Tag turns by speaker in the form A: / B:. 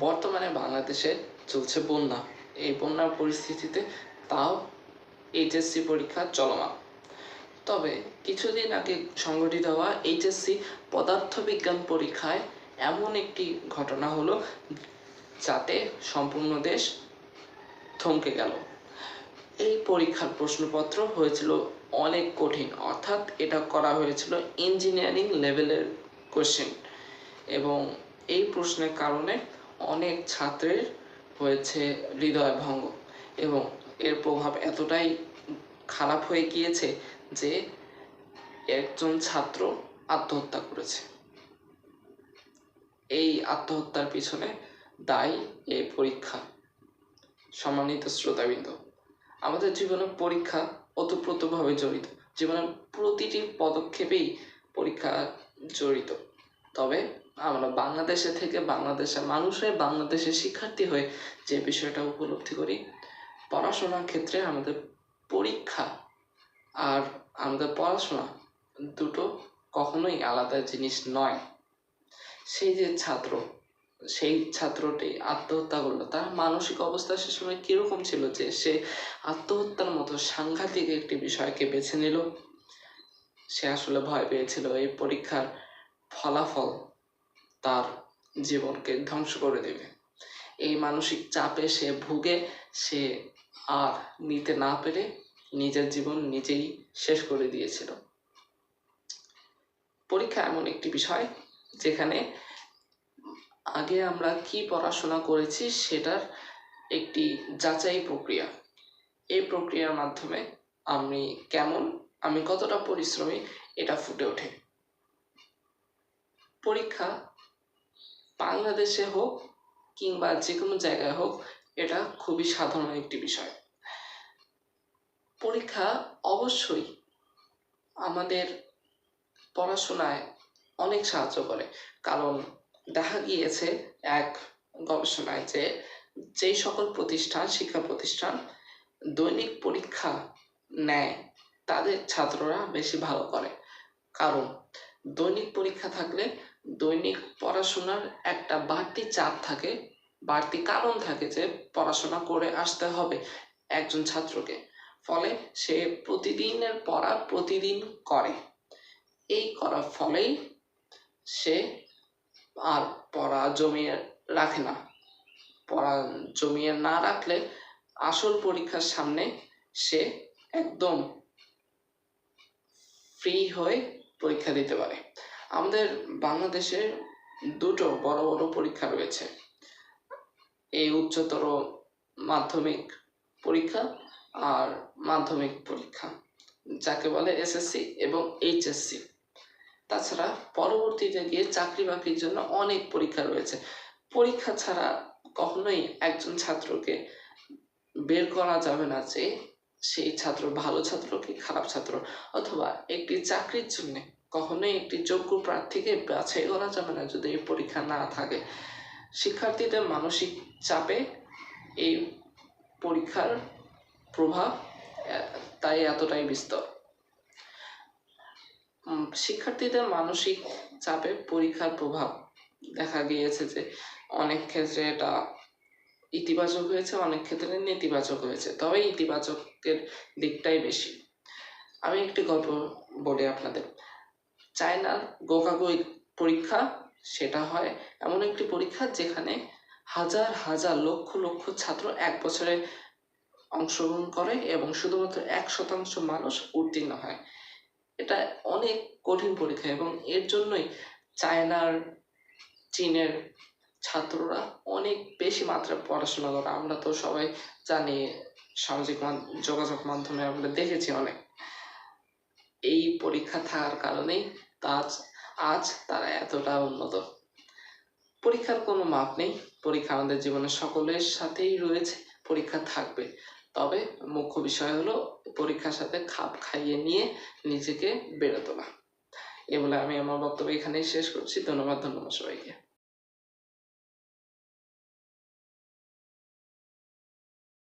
A: বর্তমানে বাংলাদেশে চলছে বন্যা। এই বন্যার পরিস্থিতিতে তাও এইচএসসি পরীক্ষা চলমান। তবে কিছুদিন আগে সংঘটিত হওয়া এইচএসসি পদার্থবিজ্ঞান পরীক্ষায় এমন একটি ঘটনা হলো যাতে সম্পূর্ণ দেশ থমকে গেল। এই পরীক্ষার প্রশ্নপত্র হয়েছিল অনেক কঠিন, অর্থাৎ এটা করা হয়েছিল ইঞ্জিনিয়ারিং লেভেলের কোশ্চেন, এবং এই প্রশ্নের কারণে অনেক ছাত্রের হয়েছে হৃদয় ভঙ্গ, এবং এর প্রভাব এতটাই খারাপ হয়ে গিয়েছে যে একজন ছাত্র আত্মহত্যা করেছে। এই আত্মহত্যার পিছনে দায়ী এই পরীক্ষা। সম্মানিত শ্রোতাবৃন্দ, আমাদের জীবনে পরীক্ষা ওতপ্রোতভাবে জড়িত। জীবনের প্রতিটি পদক্ষেপেই পরীক্ষা জড়িত। তবে আমরা বাংলাদেশে থেকে বাংলাদেশের মানুষ হয়ে, বাংলাদেশের শিক্ষার্থী হয়ে যে বিষয়টা উপলব্ধি করি, পড়াশোনার ক্ষেত্রে আমাদের পরীক্ষা আর আমাদের পড়াশোনা দুটো কখনোই আলাদা জিনিস নয়। সেই ছাত্রটি আত্মহত্যা করলো, তার মানসিক অবস্থা সে সময় কিরকম ছিল যে সে আত্মহত্যার মতো সাংঘাতিক একটি বিষয়কে বেছে নিল। সে আসলে ভয় পেয়েছিল এই পরীক্ষার ফলাফল তার জীবনকে ধ্বংস করে দেবে। এই মানসিক চাপে সে ভুগে সে আর নিতে না পেরে নিজের জীবন নিজেই শেষ করে দিয়েছিল। পরীক্ষা এমন একটি বিষয় যেখানে আগে আমরা কি পড়াশোনা করেছি সেটার একটি যাচাই প্রক্রিয়া। এই প্রক্রিয়ার মাধ্যমে আমি কতটা পরিশ্রমী এটা ফুটে ওঠে। পরীক্ষা বাংলাদেশে হোক কিংবা যে কোনো জায়গায় হোক, এটা খুবই সাধারণ একটি বিষয়। পরীক্ষা অবশ্যই আমাদের পড়াশোনায় অনেক সাহায্য করে, কারণ দেখা গিয়েছে এক গবেষণায় যে যেই সকল শিক্ষা প্রতিষ্ঠান দৈনিক পরীক্ষা নেয় তাদের ছাত্ররা বেশি ভালো করে। কারণ দৈনিক পরীক্ষা থাকলে দৈনিক পড়াশোনার একটা বাড়তি চাপ থাকে, বাড়তি কারণ থাকে যে পড়াশোনা করে আসতে হবে একজন ছাত্রকে। ফলে সে প্রতিদিনের পড়া প্রতিদিন করে। এই করার ফলেই সে আর পড়া জমিয়ে রাখে না। পড়া জমিয়ে না রাখলে আসল পরীক্ষার সামনে সে একদম ফ্রি হয়ে পরীক্ষা দিতে পারে। আমাদের বাংলাদেশে দুটো বড় বড় পরীক্ষা রয়েছে, এই উচ্চতর মাধ্যমিক পরীক্ষা আর মাধ্যমিক পরীক্ষা, যাকে বলে এসএসসি এবং এইচএসসি। তাছাড়া পরবর্তীতে গিয়ে চাকরি বাকরির জন্য অনেক পরীক্ষা রয়েছে। পরীক্ষা ছাড়া কখনোই একজন ছাত্রকে বের করা যাবে না যে সেই ছাত্র ভালো ছাত্র কি খারাপ ছাত্র, অথবা একটি চাকরির জন্য কখনোই একটি যোগ্য প্রার্থীকে বাছাই করা যাবে না যদি এই পরীক্ষা না থাকে। শিক্ষার্থীদের মানসিক চাপে এই পরীক্ষার প্রভাব তাই এতটাই বিস্তর। শিক্ষার্থীদের মানসিক চাপে পরীক্ষার প্রভাব দেখা গিয়েছে যে অনেক ক্ষেত্রে এটা ইতিবাচক হয়েছে, অনেক ক্ষেত্রে নেতিবাচক হয়েছে, তবে ইতিবাচকের দিকটাই বেশি। আমি একটি গল্প বলি আপনাদের। চায়নার গোকাগো পরীক্ষা, সেটা হয় এমন একটি পরীক্ষা যেখানে হাজার হাজার লক্ষ লক্ষ ছাত্র এক বছরে অংশগ্রহণ করে এবং শুধুমাত্র 1% মানুষ উত্তীর্ণ হয়। এটা অনেক কঠিন পরীক্ষা এবং এর জন্যই চীনের ছাত্ররা অনেক বেশি মাত্রায় পড়াশোনা করে। আমরা তো সবাই জানি, সামাজিক যোগাযোগ মাধ্যমে আমরা দেখেছি অনেক। এই পরীক্ষা থাকার কারণেই আজ তারা এতটা উন্নত। পরীক্ষার কোনো মাপ নেই, পরীক্ষা আমাদের জীবনের সকলের সাথেই রয়েছে, পরীক্ষা থাকবে। তবে মুখ্য বিষয় হলো পরীক্ষার সাথে খাপ খাইয়ে নিয়ে নিজেকে বেড়ে তোলা। এ বলে আমি আমার বক্তব্য এখানেই শেষ করছি। ধন্যবাদ সবাইকে।